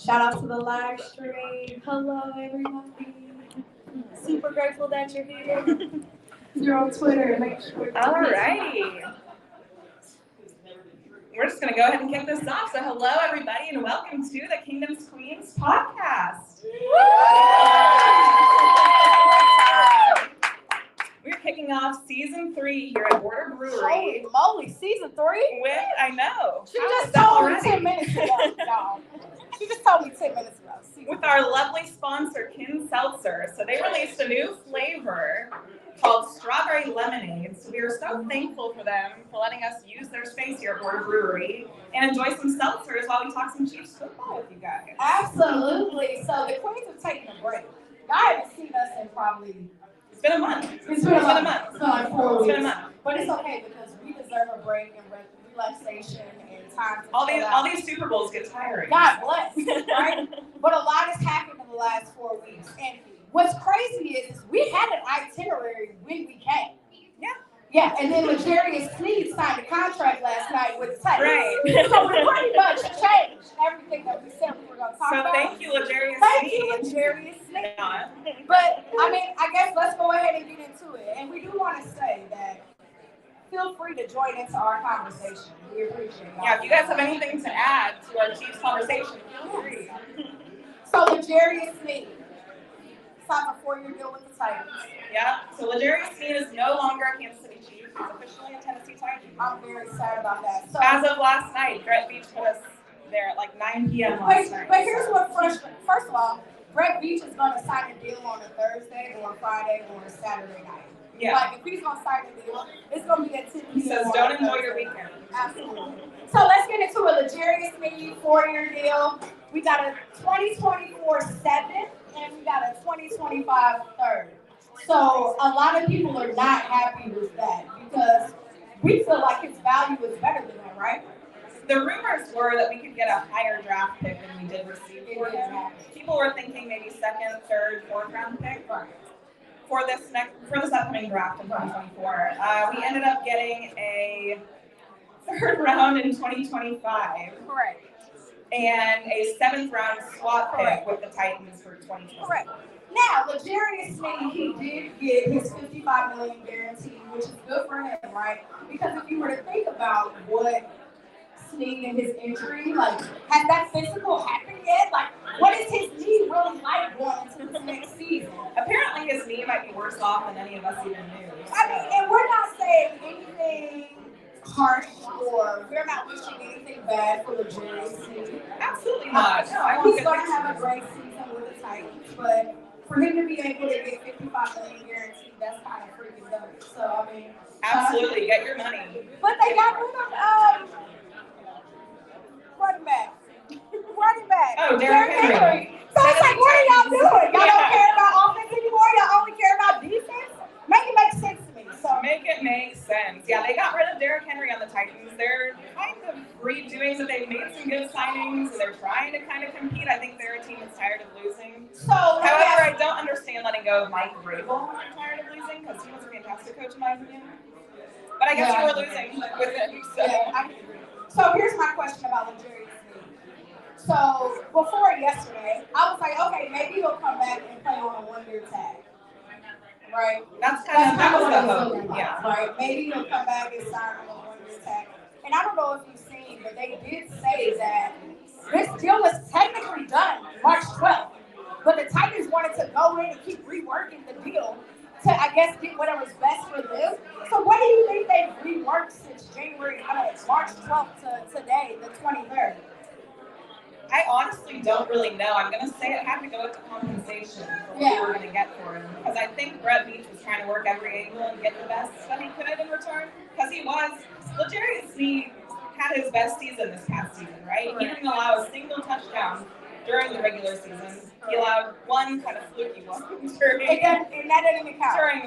Shout out to the live stream. Hello, everybody. Super grateful that you're here. You're on Twitter. Make sure. All righty. We're just going to go ahead and kick this off. So hello, everybody, and welcome to the Kingdom's Queens podcast. We're kicking off season 3 here at Border Brewery. Holy moly, season 3? I know. She just told me 10 minutes ago, y'all. She just told me 10 minutes ago. With our lovely sponsor, KinSeltzer. So they released a new flavor called Strawberry Lemonade. So we are so thankful for them for letting us use their space here at Border Brewery and enjoy some seltzers while we talk some Chiefs football with you guys. Absolutely. So the Queens have taken a break. Y'all haven't seen us in probably... It's been a month. It's been a month. It's been like 4 weeks. It's been a month. But it's okay because we deserve a break and relaxation and time to all these Super Bowls get tiring. God bless, right? But a lot has happened in the last 4 weeks. And what's crazy is we had an itinerary when we came. Yeah, and then Legarius Sneed signed a contract last night with the Titans. Right. So we pretty much changed everything that we said we were going to talk about. So thank you, Legarius Sneed. Thank you, Legarius Sneed. But, I mean, I guess let's go ahead and get into it. And we do want to say that feel free to join into our conversation. We appreciate it. Yeah, if you guys have anything to add to our Chiefs conversation, feel free. So Legarius Sneed signed a 4-year deal with the Titans. Yeah, so Legarius Sneed is no longer a Kansas City Chief. He's officially a Tennessee Titan. I'm very sad about that. So, as of last night, Brett Beach put us there at like 9 p.m. last night. But here's what frustrates. First of all, Brett Beach is going to sign a deal on a Thursday or a Friday or a Saturday night. Yeah. Like, if he's going to sign a deal, it's going to be at 10 p.m. He says, don't enjoy your weekend. Absolutely. So let's get into a Legarius Sneed 4-year deal. We got a 2024 seventh and we got a 2025 third. So a lot of people are not happy with that because we feel like his value is better than that, right? The rumors were that we could get a higher draft pick than we did receive for him. People were thinking maybe 2nd, 3rd, 4th round pick for this upcoming draft in 2024. We ended up getting a 3rd round in 2025. Correct. And a 7th round swap pick with the Titans for 2020. Correct. Now, Legarius Sneed, he did get his $55 million guarantee, which is good for him, right? Because if you were to think about what Sneed and his injury, like, has that physical happened yet? Like, what is his knee really like going into this next season? Apparently, his knee might be worse off than any of us even knew. So. I mean, and we're not saying anything harsh or we're not wishing anything bad for Legarius Sneed. Absolutely not. No, he's going to have a great season with the Titans, but for him to be able to get $55 million guaranteed, that's kind of freaking dope. So, I mean, absolutely, get your money. But they got rid of running back. Oh, Derrick Henry. So it's like, what are y'all doing? Y'all don't care about offense anymore? Y'all only care about defense? Make it make sense to me. So make it make sense. Yeah, they got rid of Derrick Henry on the Titans. They're kind of redoing that. They've made some good signings. They're trying to kind of compete. I think they're a team that's tired of losing. So, however, I don't understand letting go of Mike Vrabel. I'm tired of losing because he was a fantastic coach in my opinion. But I guess you were losing with him. So. Yeah, I can agree. So here's my question about Legarius Sneed. So before yesterday, I was like, okay, maybe he'll come back and play on a 1-year tag. Right? That was the hope. Yeah. Right? Maybe he'll come back and sign on a 1-year tag. And I don't know if you've seen, but they did say that this deal was technically done March 12th. But the Titans wanted to go in and keep reworking the deal to, I guess, get whatever's best for them. So what do you think they've reworked since March 12th to today, the 23rd? I honestly don't really know. I'm going to say it had to go into compensation for what we were going to get for him. Because I think Brett Beach was trying to work every angle and get the best that he could in return. Because Legarius Sneed had his best season this past season, right? He didn't allow a single touchdown during the regular season. He allowed one kind of fluky one during the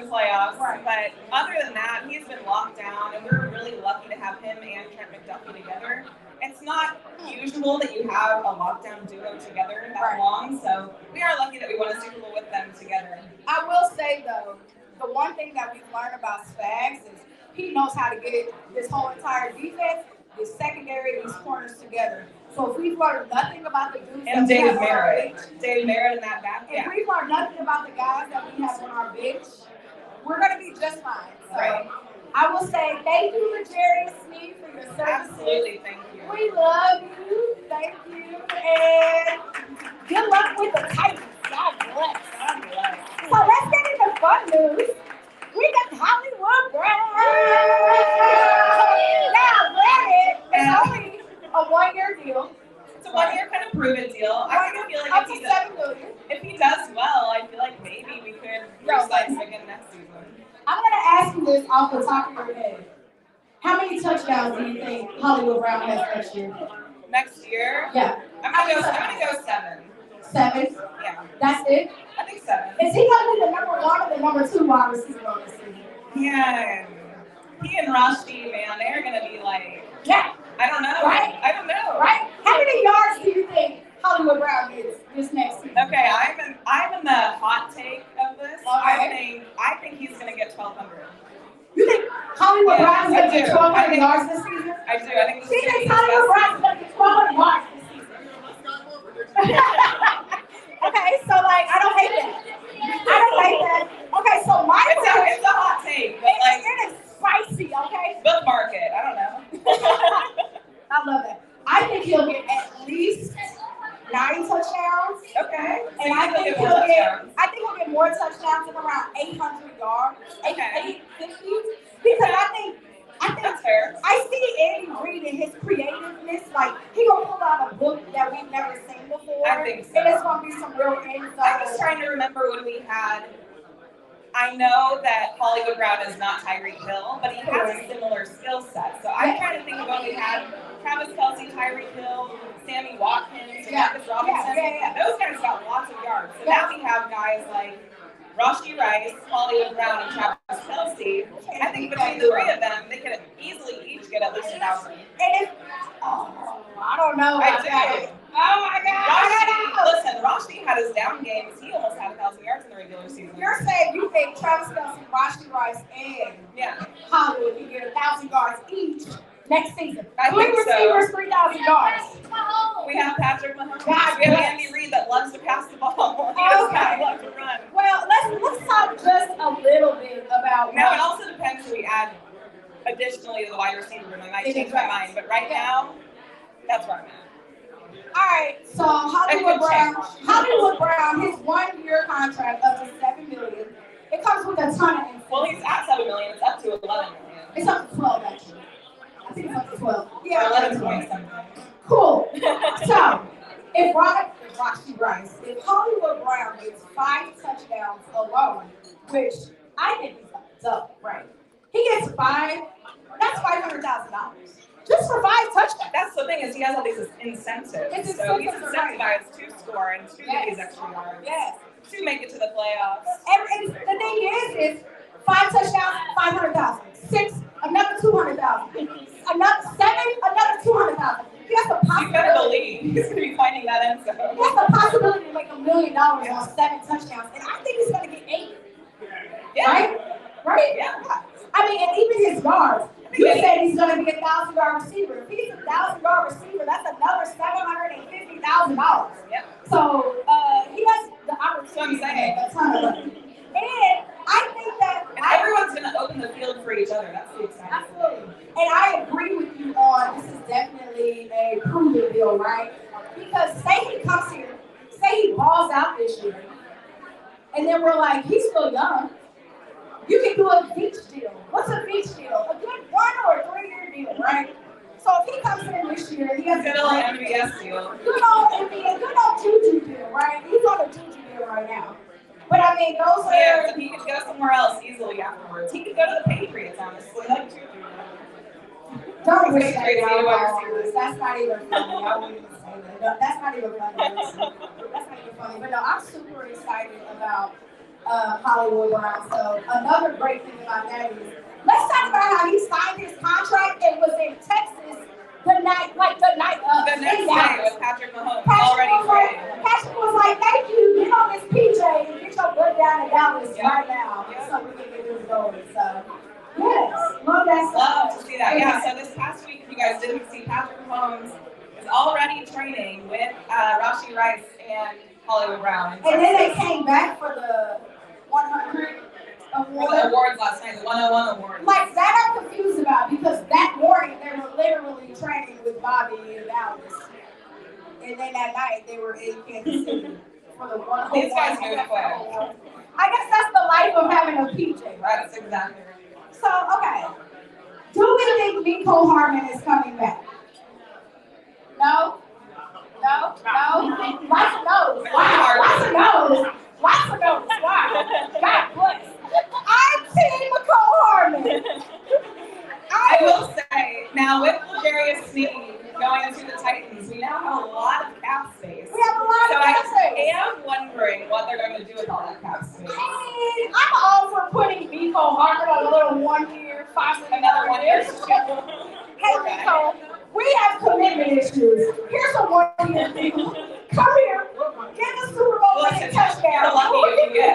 playoffs. Right. But other than that, he's been locked down, and we're really lucky to have him and Trent McDuffie together. It's not usual that you have a lockdown duo together that long, so we are lucky that we won a Super Bowl with them together. I will say, though, the one thing that we've learned about Spags is he knows how to get this whole entire defense the secondary, these corners together. So if we've learned nothing about the dudes and that we David have on our Merritt. bench, David Merritt in that back. if we've learned nothing about the guys that we have on our bench, we're going to be just fine. So Right. I will say thank you, Jerry and Smee, for your services. Absolutely, thank you. We love you. Thank you. And good luck with the Titans. God bless. God bless. So let's get into fun news. We got Hollywood Brown. Now, granted, it's only a 1-year deal. It's a 1-year kind of prove-it deal. I kind of feel like up to $7 million. if he does well, I feel like maybe we could re-sign him again next season. I'm going to ask you this off the top of your head. How many touchdowns do you think Hollywood Brown has next year? Next year? Yeah. I'm gonna go 7. 7? Yeah. That's it? I think 7. Is he going to be the number 1 or the number 2 wide receiver on this season? Yeah. He and Rushdie, man, they're gonna be like, yeah. I don't know. Right. I don't know. Right? How many yards do you think Hollywood Brown gets this next season? Okay, I'm in the hot take of this. Okay. I think he's gonna get 1,200. You think Hollywood Brown is going to get 1,200 I yards this season? I do. I think this She is gonna thinks be his Hollywood best Brown is going to get 1,200 yards this season. Okay, so like, I don't hate that. I don't hate that. Okay, so my It's a hot take, but like it is spicy, okay? bookmark it. I don't know. I love that. I think he'll get at least 9 touchdowns. Okay. And I think he'll get more touchdowns than around 800 yards, 850. Because I think that's fair. I see Andy Reid and his creativeness. Like he gonna pull out a book that we've never seen before. I think so. And it's gonna be some real insight. I'm just trying to remember when we had. I know that Hollywood Brown is not Tyreek Hill, but he has a similar skill set. So I'm trying to think of when we had Travis Kelce, Tyreek Hill, Sammy Watkins, Marcus Robinson. Those guys got lots of yards. So now we have guys like Rashee Rice, Hollywood Brown, and Travis Kelce. I think between the 3 of them, they could easily each get at least 1,000. And if, I don't know. I do. Oh my God. Listen, Rashee had his down games. He almost had 1,000 yards in the regular season. You're saying you think Travis Kelce, Rashee Rice, and Hollywood can get 1,000 yards each next season? I think receivers, 3,000 yards. We have Patrick Mahomes. God we have bless. Andy Reid that loves to pass the ball. He does not love to run. Well, let's talk just a little bit about. Now, it also depends who we add additionally to the wide receiver room. I might change my mind, but right now, that's where I'm at. All right, so Hollywood Brown, his 1-year contract up to $7 million. It comes with a ton of info. Well, he's at $7 million. It's up to $11 million. It's up to 12 actually. I think it's up to 12. Yeah, 11 point something. Cool. So, if Rashee Rice, if Hollywood Brown gets 5 touchdowns alone, which I think he's going to double, right? He gets 5. That's $500,000. Just for 5 touchdowns. That's the thing is he has all these incentives. So he's incentivized to score and to get these extra yards. Yes. To make it to the playoffs. And the thing is 5 touchdowns, 500,000. 6, another 200,000. Another 7, another 200,000. He has the possibility. You better believe he's going to be finding that end zone. He has the possibility to make $1 million on 7 touchdowns, and I think he's going to get 8. Yeah. Right? Yeah. I mean, and even his yards. You said he's going to be a 1,000-yard receiver. If he's a 1,000-yard receiver, that's another $750,000. Yep. So he has the opportunity to make a ton of money. And I think that everyone's going to open the field for each other. That's the exciting. Absolutely. And I agree with you on this is definitely a prove-it deal, right? Because say he comes here, say he balls out this year, and then we're like, he's still young. You can do a beach deal. What's a beach deal? A good 1 or a 3-year deal, right? So if he comes in this year, he has a good old MVS deal. Good old Juju deal, right? He's on a Juju deal right now. But I mean, those are. So he could go somewhere else easily afterwards. He could go to the Patriots, honestly, like Juju. Don't wish that. That's not even funny. I wouldn't even say that. No, that's not even funny. That's not even funny. But no, I'm super excited about Hollywood Brown. So another great thing about that is, let's talk about how he signed his contract and was in Texas the night of. The next day with Patrick Mahomes already traded. Patrick was like, thank you, get on this PJ and get your butt down to Dallas right now. So we can get this going. So, yes, love that stuff. Love to see that. Yeah, so this past week, if you guys didn't see, Patrick Mahomes is already training with Rashee Rice and Hollywood Brown. And then they came back for the 100 award. For the awards last night, the 101 awards. Like, that I'm confused about because that morning they were literally training with Bobby and Dallas. And then that night they were in Kansas City for the 101. These guys move quick. I guess that's the life of having a PJ, right? That's exactly right. So, okay. Do we think Miko Harmon is coming back? No? No? No? Lots of no's. Wow. Lots of no's. Lots of no's. Wow. God bless. I'm Team Nicole Harmon. I will say, now with Jarius Sneed going to the Titans, we now have a lot of cap space. We have a lot of cap space. I am wondering what they're going to do with all that cap space. I mean, I'm all for putting Miko Harmon on a little 1 year, Another 1 year. Hey, Miko, we have commitment issues. Here's a 1 year deal. Come here, get the Super Bowl winning touchdown. You're lucky if you get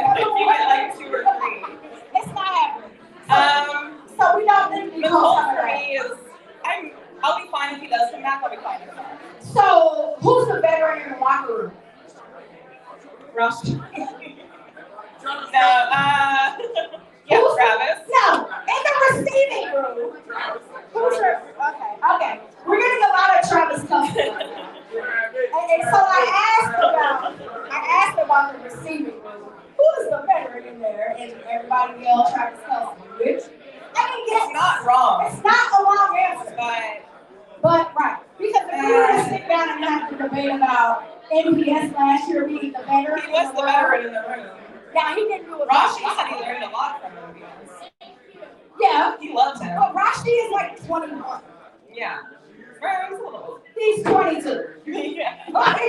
like 2 or 3. It's not happening. So we don't think Nicole for me is, I'll be fine if he does come back. I'll be fine if not. So who's the veteran in the locker room? Rush. No, Travis. No, in the receiving room. Who's your? Okay. We're getting a lot of Travis Kelce. And so I asked about the receiving room. Who is the veteran in there? And everybody yelled Travis Kelce. Which? I mean, yes. It's not wrong. It's not a wrong answer. But right. Because if we were to sit down and have to debate about NPS last year being the veteran. He was the veteran in the room. Yeah, he didn't do it. Rashee said he learned a lot from NPS. Yeah. He loves him. But Rashee is like 21. Yeah. Right, he's a little. He's 22. Yeah. Like,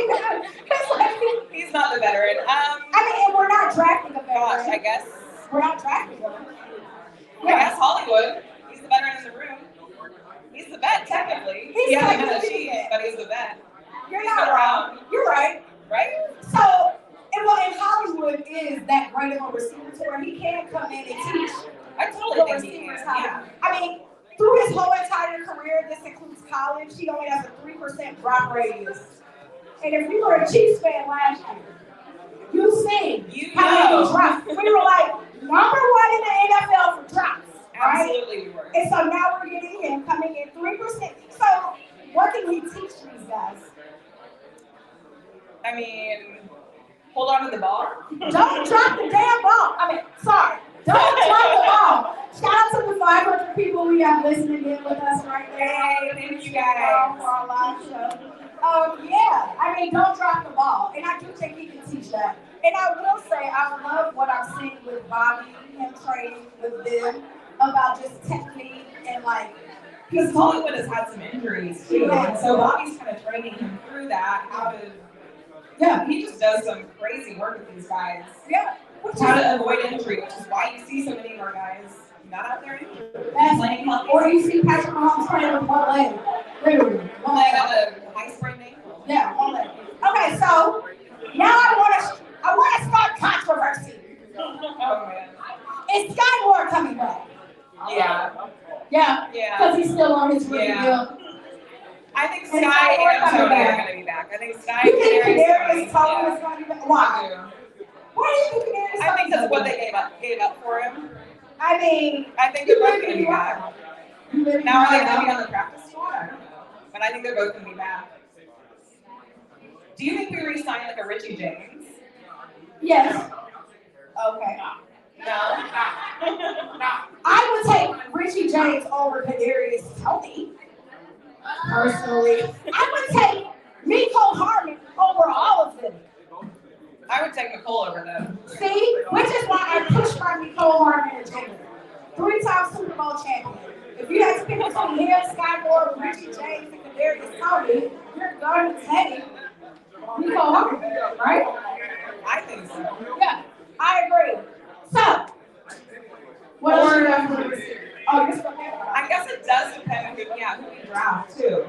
he's not the veteran. I mean, and we're not drafting a veteran. Gosh, I guess. We're not drafting him. Yeah. I guess Hollywood. He's the veteran in the room. He's the vet, technically. He hasn't been achieved, but he's the vet. You're not wrong. You're right. Right? So, and Hollywood is that great of a receiver to where he can come in and teach. I totally think he can. Yeah. I mean, through his whole entire career, this includes college, he only has a 3% drop radius. And if you were a Chiefs fan last year, you've seen how many drops. We were like #1 in the NFL for drops. Right? Absolutely, we were. And so now we're getting him coming in 3%. So what can he teach these guys? I mean, hold on to the ball. Don't drop the damn ball. Don't drop the ball. Shout out to the 500 people we have listening in with us right now. Hey, thank you guys. For our live show. Yeah, I mean, don't drop the ball. And I do think he can teach that. And I will say, I love what I'm seeing with Bobby, him training with them about just technique and like. Because Hollywood has had some injuries too. Yeah. And so Bobby's kind of training him through that, how to. Yeah. He just does some crazy work with these guys. Yeah. How to avoid injury, which is why you see so many of our guys not out there injured. That's or you see Patrick Mahomes playing with one leg. Literally. One leg. Got a high sprained ankle. Yeah, one leg. Okay, so now I want to start controversy. Oh man. Is Sky Moore coming back? Yeah. Yeah. Because he's still on his rookie deal. I think Sky and Tony are going to be back. I think Sky and Kadarius Toney is going to be back. Why? Why do you think Kadarius Toney? I think that's what they gave up for him. I mean, I think they're both going to be back. Now are they going to be on the practice squad? I don't know. But I think they're both going to be back. Do you think we re-sign like a Richie James? Yes. Okay. No. I would take Richie James over Kadarius Toney. Personally, I would take Miko Harmon over all of them. I would take Nicole over them. See, which is why I pushed my Nicole Harmon agenda. 3-time Super Bowl champion. If you had to pick between him, Sky Moore, Richie James, and Kadarius Toney, you're going to take Nicole Harmon, right? I think so. Yeah, I agree. So, what else you got for the Oh, you're still there? I guess it does depend on who we draft too.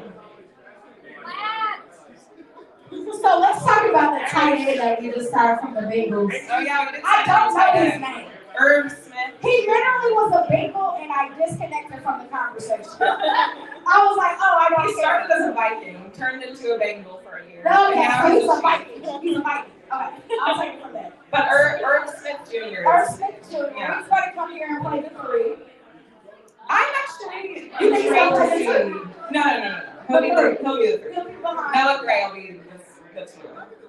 So let's talk about the tight end that we just got from the Bengals. Oh yeah, we did. I don't know his name. Irv Smith. He literally was a Bengal, and I disconnected from the conversation. I was like, oh, I don't He care. started as a Viking, turned into a Bengal for a year. No, and yeah, now so he's he's a Viking. He's a Viking. Okay, I'll take it from there. But Irv Smith Jr. Irv Smith Jr. Yeah. He's going to come here and play the 3. I'm actually You think he's intrigued gonna to play see. the 2? No. He'll be the 3. He'll be behind. Noah Gray will be the 2.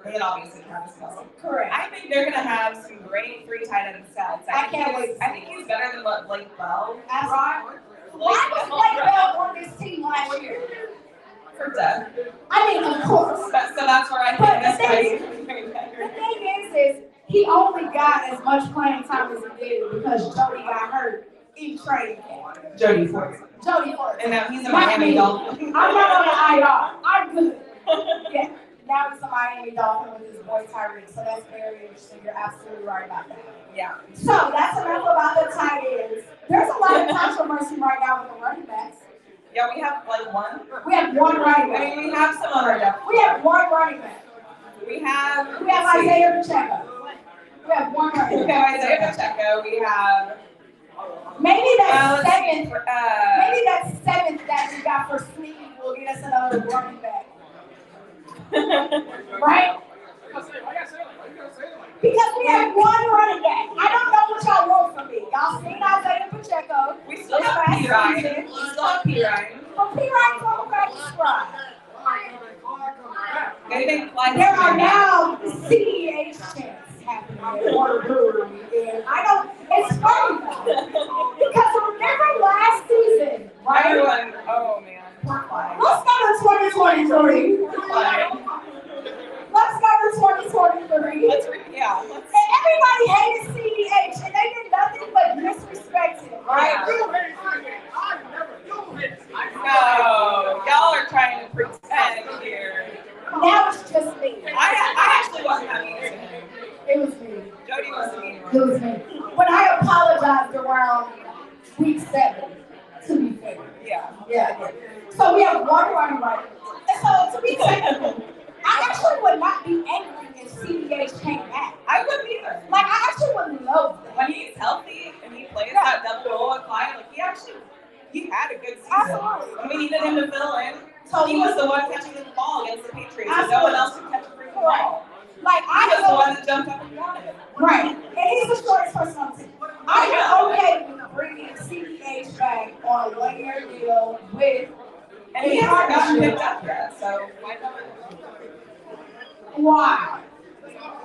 And then obviously Travis Kelce. Correct. I think they're going to have some great 3 tight end sets. I can't wait. I think he's better than what Blake Bell Absolutely. brought. Why was Blake Bell on this team last year? For depth. I mean, of course. So that's where I But think this guy the is going to be better. thing is he only got as much playing time as he did because Jody got hurt in training camp. Jody Ford. Jody Ford. And now he's a Not Miami me. Dolphin. I'm not on the IR. I'm good. Yeah. Now he's a Miami Dolphin with his boy Tyreek. So that's very interesting. You're absolutely right about that. Yeah. So that's enough about the tight ends. There's a lot of controversy right now with the running backs. Yeah, we have like one. We have one running I back. mean, we have some on our depth. We have one running back. We have Isaiah Pacheco. We have one running We back. have Isaiah Pacheco. We have Maybe that let's see, seventh. Maybe that seventh that we got for Sneaky will get us another running back. Right? Because we have one running back. I don't know what y'all want from me. Y'all seen Isaiah Pacheco. we still have P. Ryan. We still have P. Ryan. But P. Ryan's on the practice squad. They think like There are now CEH chants happening at Border Brewery. And I don't, it's funny though. Because remember last season, right? everyone. Oh man. Poor flag. Let's go to 2023. Flag. Let's go to 2023. Yeah. And everybody hated CEH, and they did nothing but disrespect him, right? No, y'all are trying to pretend here. Now it's just me. I actually wasn't that mean to him. It was me. Jody was the mean It one. was me. But I apologized around week 7, to be fair. Yeah. Yeah, I did. So we have one running back. And so to be technical, I actually would not be angry if CEH came back. I wouldn't either. Like, I actually would love that. When he's healthy and he plays that double role at Clyde, like he had a good season. Absolutely. And we needed him to fill in. So He was the one catching the ball against the Patriots. So no Absolutely. one else could catch a freaking ball. Like, He I was the know. one that jumped up and got it. Right. And he's the shortest person on the team. I am okay with bringing CEH back on a 1-year deal with And he hasn't gotten picked up yet, so why not? why?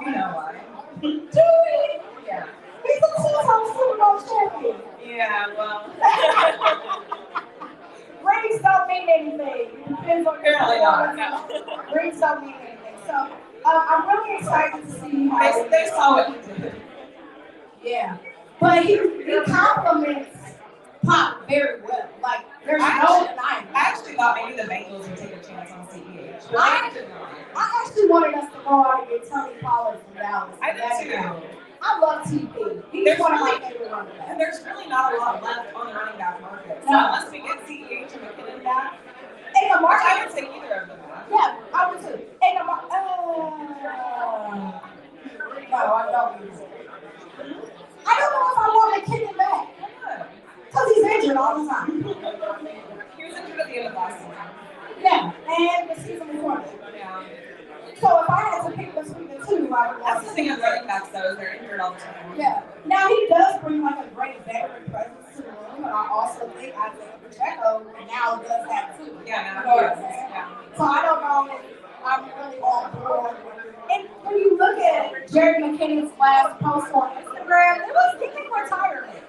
You know why. Do we? Yeah. He's a two-time Super Bowl champion. Yeah, well. Rings don't mean anything. It depends on your Apparently not. performance. No. Rings don't mean anything. So I'm really excited to see how They saw what he did. Yeah. But he compliments Pop very well. Like, there's no denying I it. actually thought maybe the Bengals would take a chance on CEH. But I- they did not. I actually wanted us to go out and get Tony Pollard from Dallas. I did too. I love TP. He's There's one of my really- favorite running And backs. there's really not a lot left on the running back market. So No. unless we get CEH and McKinnon back, And the which market, I would take either of them back. yeah, I would too. And the market, no, I don't use it. I don't know if I want McKinnon back. Because he's injured all the time. He was injured at the end of last season. Yeah, and the season before that. Yeah. So if I had to pick between the two, I would That's want the thing with running backs though, is they're injured all the time. Yeah. Now he does bring like a great veteran presence to the room, but I also think Isaiah Pacheco now does that too. Yeah, no, he is. Yeah. So I don't know if I'm really on board. And when you look at Jerry McKinnon's last post on Instagram, it was thinking retirement.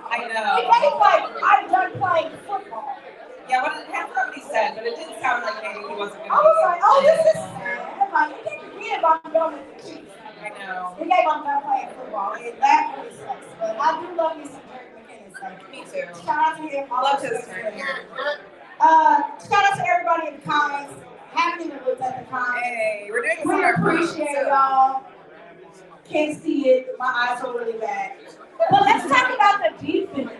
I It know. gave like, I'm done playing football. Yeah, what it had what he said, but it did sound like maybe he wasn't I gonna was be like, oh, this is sad. Like, it didn't give I'm done with the Chiefs. I know. It gave I'm done playing football. That really sucks. But I do love me some Jerry McKinnon. So Me too. shout out to him. I love his turn here. Shout out to everybody in the comments. Haven't even looked at the comments. Hey, we're doing this We on our appreciate phone, so- y'all. Can't see it. My eyes are really bad. But let's talk about the defense.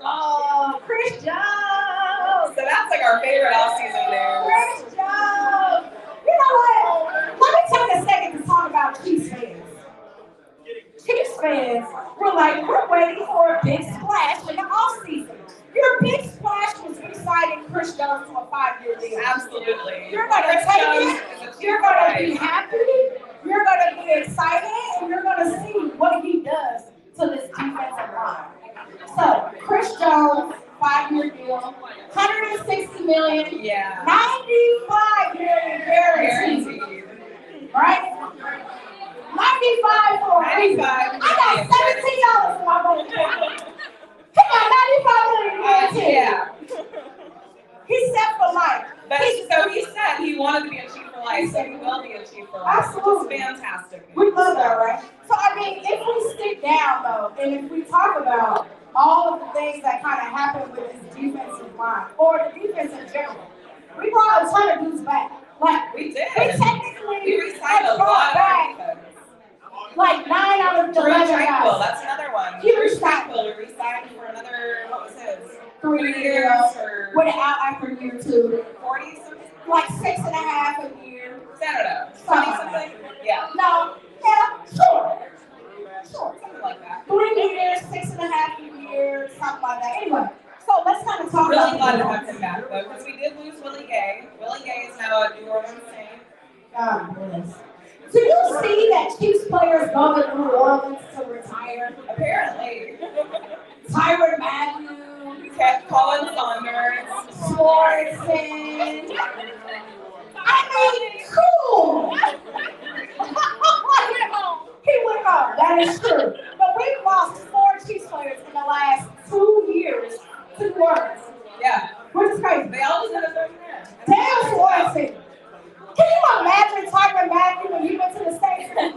Oh, Chris Jones. So that's like our favorite off-season there. Chris Jones. You know what? Let me take a second to talk about Chiefs fans. Chiefs fans were like, we're waiting for a big splash in the offseason. Your big splash was re-signing Chris Jones deal. Absolutely. You're going to take it. You're going to be happy. You're going to be excited, and you're going to see what he does to this defensive line. So, Chris Jones, 5-year deal, $160 million, Yeah. $95 million guaranteed. Right? 95 for a reason. I got $17 in my vote. Come on, 95 million guaranteed. Yeah. He's set for life. But so he said he wanted to be a chief for life, so he will be a chief for life. Absolutely. Which is fantastic. We love that, right? So, I mean, if we stick down, though, and if we talk about all of the things that kind of happened with this defensive line, or the defense in general, we brought a ton of dudes back. Like, we did. We technically re-signed a lot back of like 9 out of the 11 guys. That's another one. Huge Tranquil, we re-signed for another, what was his? 3 years. Went out after year 2. 40 something? Like 6.5 a year. I don't know. 20 something? Yeah. No. Yeah, sure. Something like that. 3 years, 6.5 a year, something like that. Anyway, so let's kind of talk really about glad to have him back, though, because we did lose Willie Gay. Willie Gay is now a New Orleans Saint. God bless. Do you see that Chiefs players go to New Orleans to retire? Apparently. Tyrann Mathieu, Colin Saunders, Swanson. I mean, cool. He went home. That is true. But we've lost 4 Chiefs players in the last 2 years to New Orleans. Yeah. Which is crazy. They all just had a third year. Damn Swanson. Can you imagine Tyrann Mathieu when he went to the States and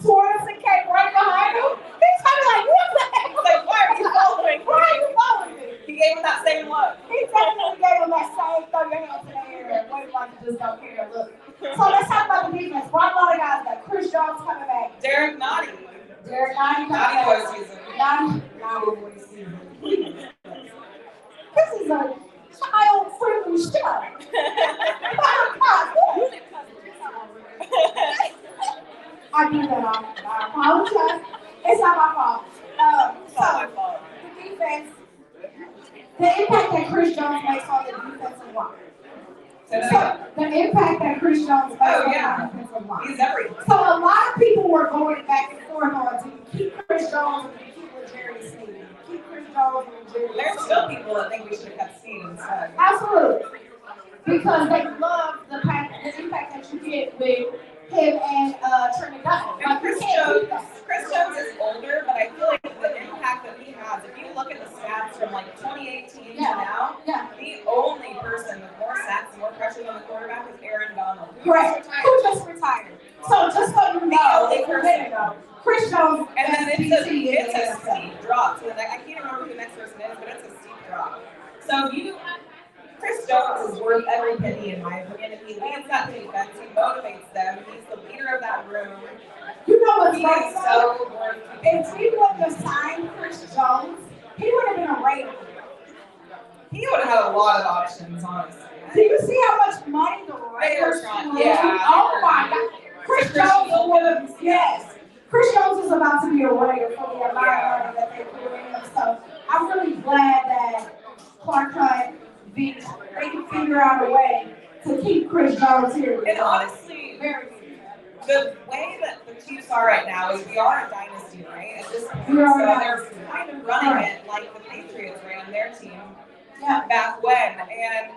Swanson came right behind him? He's kind of like, what the heck? Like, why are you following me? Why are you following me? He gave him that same look. He definitely gave him that same throw your hands in the air and wait like you just don't care look. So let's talk about the defense. Why a lot of guys like Chris Jones coming back. Derek Nottie. Derek Nottie coming Nottie back. boy season. Nottie boy season. This is a child-friendly show. I do that. I apologize. It's not my fault. So, the defense, the impact that Chris Jones makes on the defensive line. So, the impact that Chris Jones makes on the defensive line. He's everything. So, a lot of people were going back and forth on, do you keep Chris Jones or do you keep Jerry Sneed? Keep Chris Jones and Jerry Sneed. There's still people that think we should have kept Sneed instead. Absolutely. Because they love the impact that you get with him and Trinidad. Like Chris Jones is older, but I feel like the impact that he has, if you look at the stats from like 2018 to now, the only person with more sacks and more pressure on the quarterback is Aaron Donald. Correct. Who just retired. So just so you know, Chris Jones. And then it's a steep drop. So I can't remember who the next person is, but it's a steep drop. So Chris Jones is worth every penny in my opinion. If he leads that defense, he motivates them. He's the leader of that room. You know what's He right? is so worth If we wouldn't have signed Chris Jones, he would have been a Raider. He would have had a lot of options, honestly. Do you see how much money the Raiders trying? threw? Yeah. Oh my God. Chris Jones was, yes. Chris Jones is about to be a Raider for the amount of money that they put in him. So I'm really glad that Clark Hunt, they can figure out a way to keep Chris Jones here. And honestly, the way that the Chiefs are right now is we are a dynasty, right? At this point, so they're kind of running it like the Patriots ran their team back when. And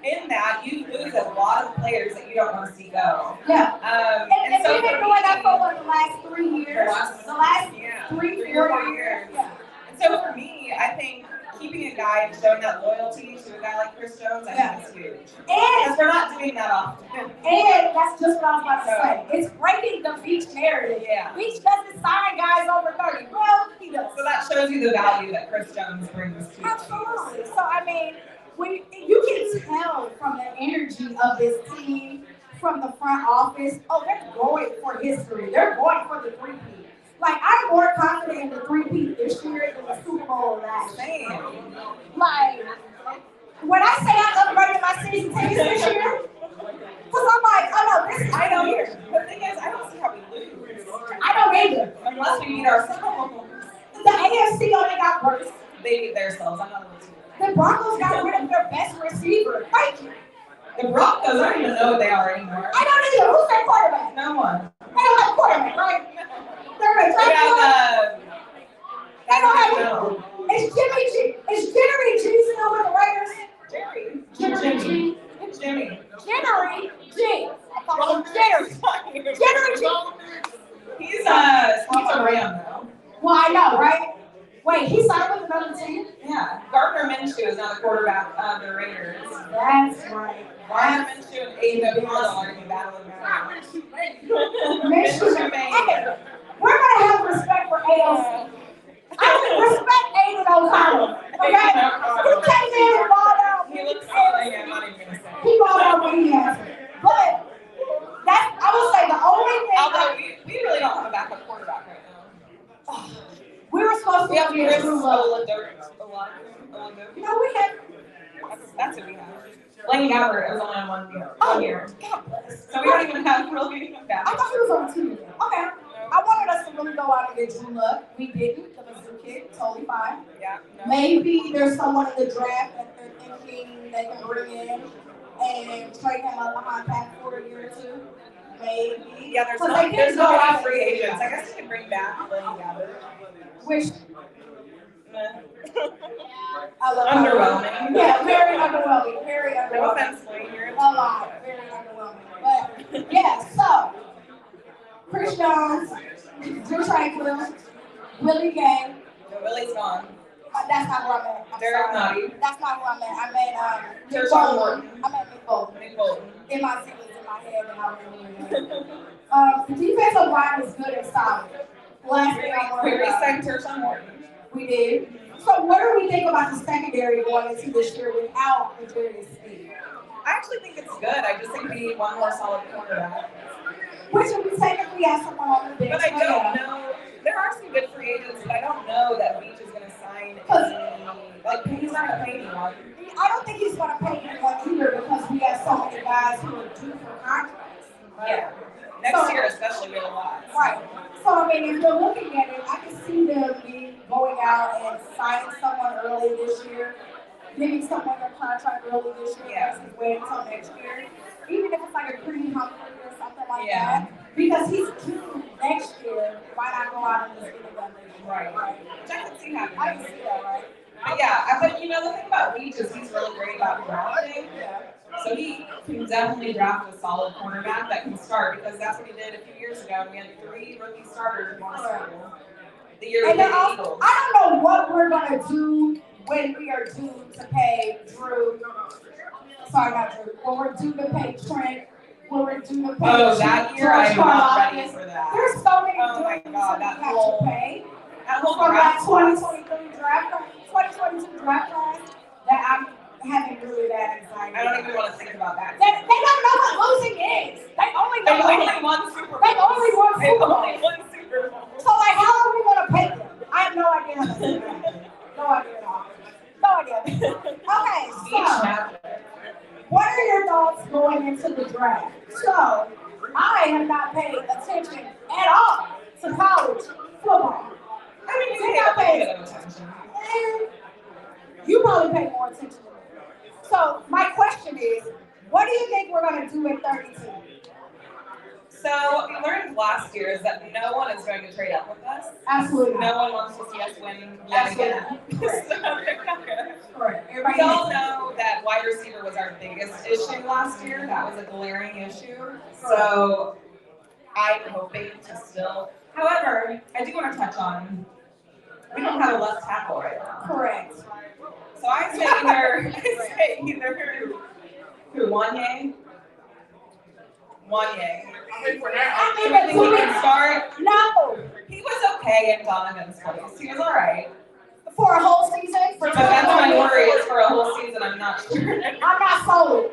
in that, you lose a lot of players that you don't want to see go. Yeah. And so we've been doing that for like the last 3 years. The last 3 or 4 years. Yeah. And so for me, I think keeping a guy and showing that loyalty to a guy like Chris Jones, I think is huge. Because we're not doing that often. And that's just what I was about to say. It's breaking the Beach narrative. Yeah. Beach doesn't sign guys over 30. Well, he does. So that shows you the value that Chris Jones brings to Absolutely. So, I mean, you can tell from the energy of this team, from the front office, they're going for history. They're going for the 3-peat. Like, I'm more confident in the 3-peat this year than the Super Bowl last year. Like, when I say I upgraded my season tickets this year, because I'm like, I don't hear. The thing is, I don't see how we lose. I don't either. Unless we beat ourselves. The AFC only got worse. They beat themselves. I'm not able to. The Broncos got rid of their best receiver. Thank you. are anymore. I don't either. Who's their quarterback? No one. They don't have a quarterback, right? They're a We draft have They don't have no. Is Jimmy G still with the Raiders? Jerry. Jimmy G. Jimmy. Jittery G. I call him Jittery. Jittery G. He's a Ram though. Well, I know, right? Wait, he signed with another team? Yeah. Gardner Minshew is now the quarterback of the Raiders. That's right. Gardner Minshew and Aiden O'Connell are going to be battling now. Minshew. Hey, we're going to have respect for AOC. I respect Aiden O'Connell. Okay? He came in and balled out. He looks so I'm not even going to say. He balled out when he has it. But I will say the only thing. Although we really don't have a backup quarterback right now. We were supposed to have be a true love. No, we have. That's what we have. Blaine Gabbert is only on 1 year. God bless. So we don't even have really a backup. I thought he was on 2 years. Okay. I wanted us to really go out and get Drew Luck. We didn't. The Mizzou kid, totally fine. Yeah. No. Maybe there's someone in the draft that they're thinking they can bring in and trade him up behind Pat for a year or two. Maybe. Yeah, there's no free agents. I guess you could bring back Blaine Gabbert. Which underwhelming. Yeah, very underwhelming. Very underwhelming. No offense, Blaine. You're a lot. Very underwhelming. But yeah, so Chris Jones, Drew Tranquil, Willie Gay. Willie's gone. That's not who I meant. Derek Nutty. That's not who I meant. I meant Nick Tershawn Morton. I meant Nick Bolton. Nick Bolton. MIC was in my head and I remember it. The defensive line is good and solid. Last thing I want We to re-signed Tershawn Morton. We did. So what do we think about the secondary going into this year without the Darius Speed? I actually think it's good. I just think we need one more solid cornerback. Which we technically have someone on the bench. But I don't know. There are some good free agents, but I don't know that Beach is going to sign like he's not going to pay anyone. I don't think he's going to pay anyone either because we have so many guys who are due for contracts. Right? Yeah. Next year especially we have a lot. Right. So I mean, if you're looking at it, I can see them going out and signing someone early this year, giving someone their contract early this year versus waiting until next year. Even if it's like a pretty Humphrey or something like that. Because he's due next year, why not go out and just get it done this year? Right. Which I can see happening. I can see that, right? But yeah, but the thing about Beach is he's really great about drafting. Yeah. So he can definitely draft a solid cornerback that can start because that's what he did a few years ago. We had 3 rookie starters in one school. The year we did the Eagles. I don't know what we're going to do when we are due to pay Drew. Sorry, not Drew. When we're due to pay Trent. When we're due to pay that year, I'm not ready for that. There's so many that we have to pay. That whole From that draft 2022 draft class that I'm having really bad anxiety. I don't even want to think about that. They don't know what losing is. They only won Super Bowl. They only won Super Bowl. They only won Super Bowl. So like, how are we gonna pay them? I have no idea how to do that. No idea at all. No idea. Okay, so what are your thoughts going into the draft? So I have not paid attention at all to college football. I mean, you pay a bit of attention. And you probably pay more attention than me. So my question is, what do you think we're going to do at 32? So what we learned last year is that no one is going to trade up with us. Absolutely. No one wants to see us win yet again. Correct. We all know that wide receiver was our biggest issue last year. That was a glaring issue. So I'm hoping to still. However, I do want to touch on we don't have a left tackle right now. Correct. So I say either Wanye. I think he can start. No. He was okay in Donovan's place. He was all right. For a whole season? But that's my worry is for a whole season. I'm not sure. I'm not sold.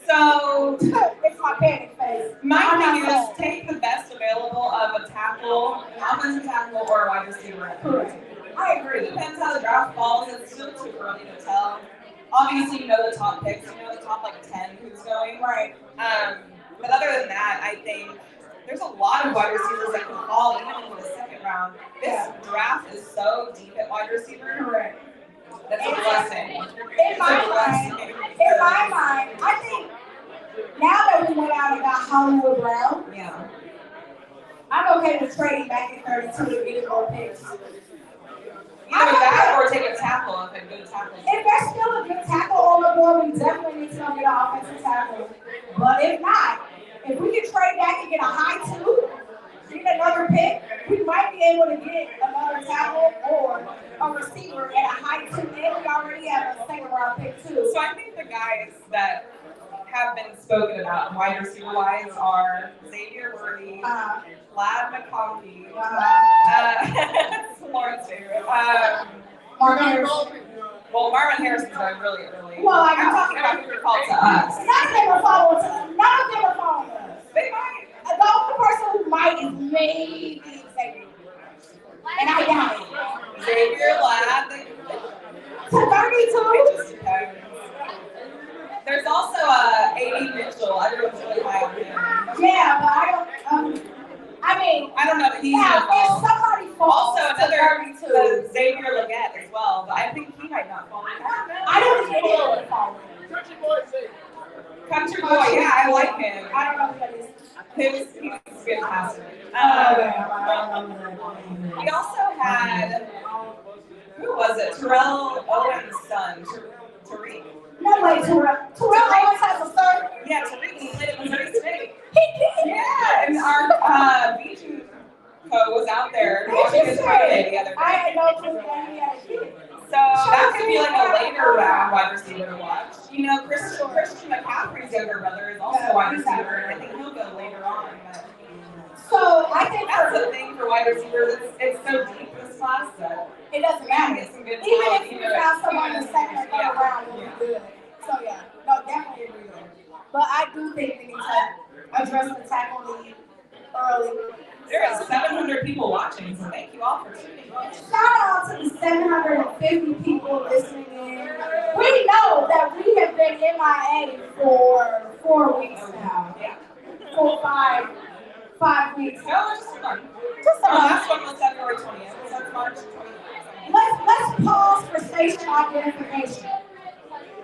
So it's my panic phase. My thing is take the best available of a tackle, an offensive tackle, or a wide receiver. I agree. It depends how the draft falls. It's still too early to tell. Obviously, you know the top picks. You know the top 10 who's going. Right. But other than that, I think there's a lot of wide receivers that can fall even into the second round. This draft is so deep at wide receiver. Correct. That's a blessing. In my mind, I think now that we went out and got Hollywood Brown, Yeah. I'm okay with trading back at 32 to get more picks. Either that or take a tackle if a good tackle. If there's still a good tackle on the board, we definitely need to go get an offensive tackle. But if not, if we can trade back and get a high 2, get another pick, we might be able to get another tackle or a receiver at a high 2, and we already have a second round pick too. So I think the guys that have been spoken about wide receiver wise are Xavier Worthy, Lad McConkey, Lauren's favorite. Marvin Harrison. Well, Marvin Harrison's going really early. Well, I'm talking about who you're called to us. None of them are following us. They might. The only person who might is maybe Xavier. And I doubt it. Xavier, Lad. To 32? It just depends. There's also A.D. Mitchell. Everyone's really high on him. Yeah, but I don't know that he's yeah, going to fall. If somebody falls Also, another Xavier Leggett as well, but I think he might not fall. I don't think he will fall. Country Boy, yeah, I like him. I don't know who that is. He's a good passer. We also had, who was it? Terrell Owens' son, Tariq. No way, Terrell Owens has a son. Yeah, Tariq, he played at Missouri State. He did. Yeah, and our Bijou co was out there watching his birthday the other day. I had no clue that he had a kid. So that could be like a later round wide receiver to watch. You know, Christian McCaffrey's younger brother is also a wide receiver. I think he'll go later on. But so I think that's the thing for wide receivers. It's so deep this class that it doesn't matter. Get some good Even talent, if you found someone in the second or third round, we'll be good. So yeah, no, definitely agree there. But I do think we need to address the tackle need early. There is 700 people watching, so thank you all for tuning in. Shout out to the 750 people listening in. We know that we have been MIA for 4 weeks now. Yeah. 5 weeks. No, just a month. Just a Our month. last one was February 20th, so it's March 20th. Let's pause for station identification.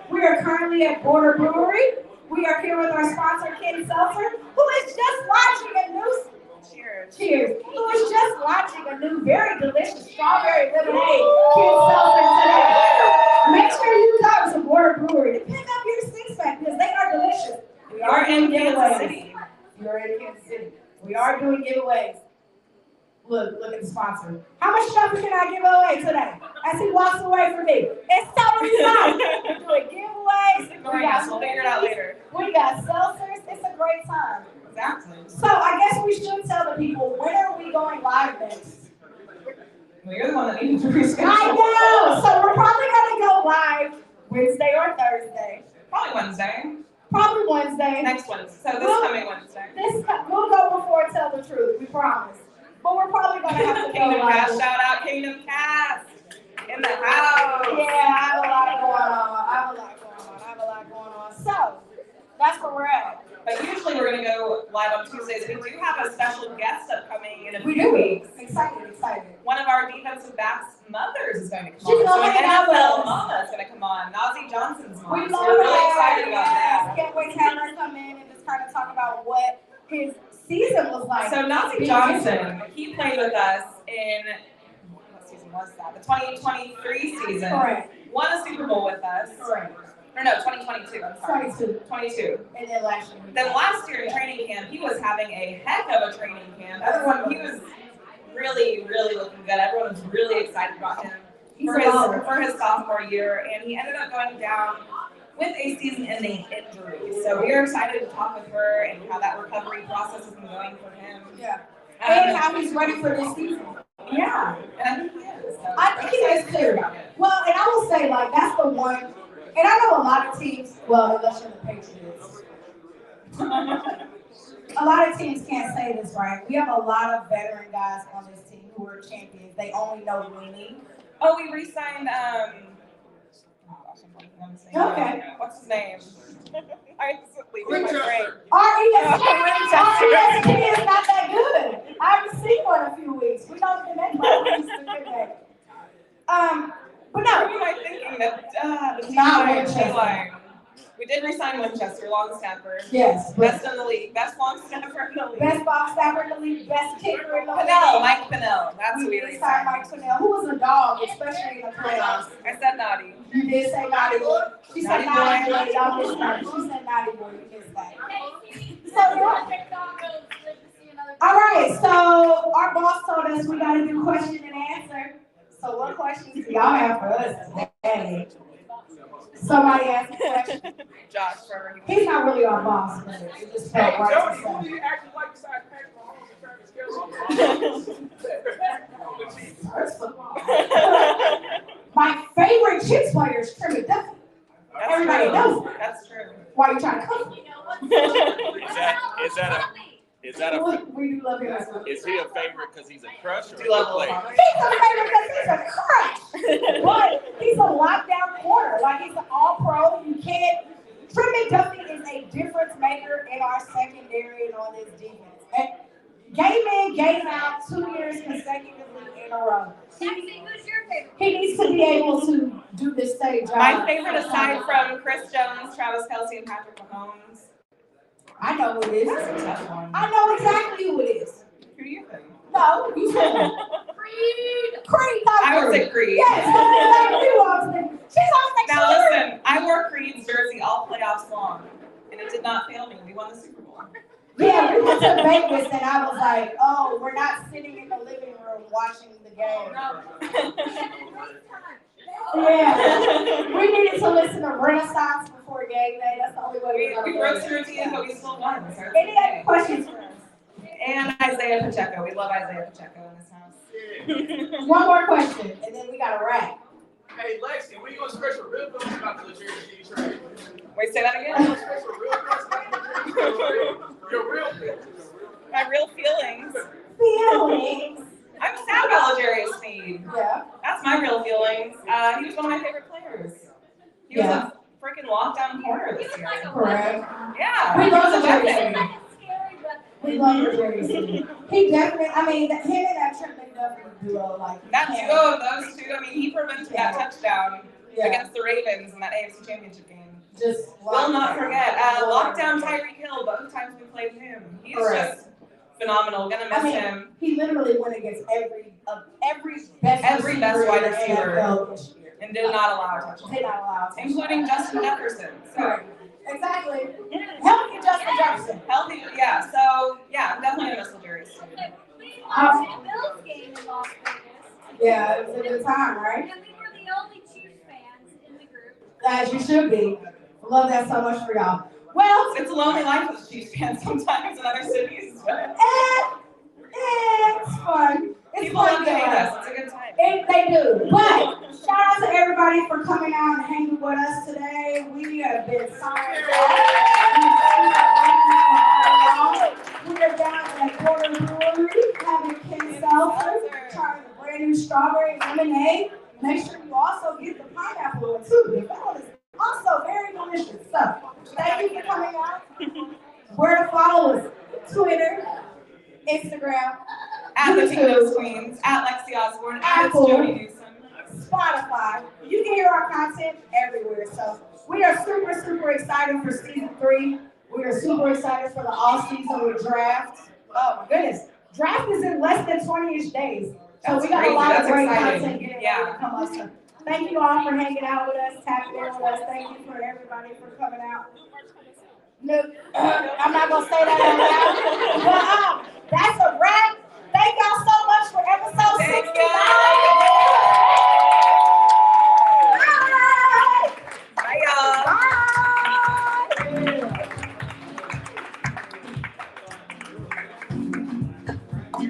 We are currently at Border Brewery. We are here with our sponsor, KinSeltzer, who is just launching a new Cheers. Who is just launching a new, very delicious strawberry lemonade. KinSeltzer today. Make sure you go to Border Brewery to pick up your 6-pack because they are delicious. We are in Kansas City. You're in Kansas City. We are doing giveaways. Look at the sponsor. How much stuff can I give away today? As he walks away from me. It's totally fine. We're doing giveaways. We'll figure it out later. We got seltzers. It's a great time. Exactly. So I guess we should tell the people, when are we going live next? Well, you're the one that needs to reschedule. I know. So we're probably going to go live Wednesday or Thursday. Probably Wednesday. Probably Wednesday. Next Wednesday. So this coming Wednesday. We'll go before Tell the Truth. We promise. But we're probably going to have to go Kingdom live. Cast, shout out Kingdom Cast in the house. Yeah, I have a lot going on. So, that's where we're at. But usually we're going to go live on Tuesdays. We do have a special guest upcoming in a We few do. weeks. Excited. One of our defensive backs' mothers is going to come She's on. So gonna an hang out with NFL us. mama is going to come on. Nazi Johnson's mom. We So love we're really her. excited about that. Can't wait to have her come in and just kind of talk about what his season was like. So Nazi Johnson, he played with us in, what season was that? The 2023 season. Correct. Won a Super Bowl with us. Correct. Or no, 2022, I'm sorry. 22. And then last year. Then last year in training camp, he was having a heck of a training camp. He was really, really looking good. Everyone was really excited about him for his sophomore year, and he ended up going down with a season-ending injury. So we are excited to talk with her and how that recovery process has been going for him. Yeah. And how he's ready for this season. Yeah, and he is. So I think he is too. Well, and I will say, like, that's the one. And I know a lot of teams, well, unless you're the Patriots, a lot of teams can't say this, right? We have a lot of veteran guys on this team who are champions. They only know winning. Oh, we re-signed, Okay. What's his name? I just leaving my brain. RESP is not that good. I haven't seen one in a few weeks. We don't connect, but we used to connect. But no. Who am I thinking that? Not Winchester. We did resign Winchester, long snapper. Yes. Best in the league. Best long snapper in the league. Best box snapper in the league. Best kicker in the league. Mike Pinnell. That's who we resigned. Mike Pinnell, who was a dog, especially in the playoffs. I said naughty. You did say naughty boy. She said naughty boy. Y'all missed her. She said naughty boy. You missed that. So, all right. So our boss told us we got to do question and answer. So what questions do y'all have for us today? Somebody asked a question. Josh, forever. He's not really our boss, but it just felt right to say. Who do you actually like besides Patrick Mahomes and Travis Kelce? My favorite Chiefs player is Trevor Duffy. Everybody knows that. That's true. Why are you trying to come? Is that a we do love him as well. is he a favorite because he's a crush or Do you love a player? He's a favorite because he's a crush. But he's a lockdown corner. Like he's an all-pro. You can't. Trevor Duffy is a difference maker in our secondary and on this defense. And game in, game out, 2 years consecutively in a row. Who's your favorite? He needs to be able to do this same job. My favorite, aside from Chris Jones, Travis Kelce, and Patrick Mahomes. I know who it is. That's a tough one. I know exactly who it is. Who do you think? No, you said Creed. Creed. I would say Creed. Yes, she's always like, Now listen, I wore Creed's jersey all playoffs long, and it did not fail me. We won the Super Bowl. yeah, we went to Vegas, and I was like, oh, we're not sitting in the living room watching the game. Yeah, we needed to listen to Renaissance before game day. That's the only way We broke through to you, but we still won. So any other questions for us? And Isaiah Pacheco. We love Isaiah Pacheco in this house. One more question, and then we got to wrap. Hey, Lexi, when you going to express your real feelings about the Legere trade? Wait, say that You again? express your real feelings about the Legere trade? Your real feelings. My real feelings. Feelings. I'm sad about L'Jarius Sneed. Yeah. That's my real feelings. He was one of my favorite players. He was a freaking lockdown corner this year. Correct. Yeah. We love He was a L'Jarius weapon. Sneed. We love L'Jarius Sneed. He definitely, I mean, him and that Trent McDuffie duo, like. That duo of those two, I mean, he prevented that touchdown against the Ravens in that AFC Championship game. Just Will not forget. Lockdown Tyreek Hill, both times we played him. He's just phenomenal. Gonna miss him. He literally went against every best wide receiver this year. And did not allow a touchdown. Did not allow it. Including Justin Jefferson. So Exactly. Healthy Justin Jefferson. healthy, yeah. So yeah, I'm definitely gonna miss L'Jarius. Bills game in Las Vegas. Yeah, it was a good time, right? And we were the only Chiefs fans in the group. As you should be. Love that so much for y'all. Well, It's a lonely life as Chiefs fans sometimes in other cities, but it's fun. It's people fun love to hate to us. It's a good time. They do. But shout out to everybody for coming out and hanging with us today. We have been signed We are down at Border Brewery having KinSeltzer, trying the brand new strawberry lemonade. Make sure you also get the pineapple one too. That one is also very delicious. So thank you for coming out. Where to follow us? Twitter, Instagram, At the Teen of YouTube, Queens, at Lexi Osborne, at Apple. Jody Newsom. Spotify. You can hear our content everywhere. So we are super, super excited for season 3. We are super excited for the off-season with draft. Oh my goodness. Draft is in less than 20-ish days. So we got a lot of great content getting ready to come up. So thank you all for hanging out with us, tapping in with us. Thank you for everybody for coming out. No, I'm not going to say that out loud.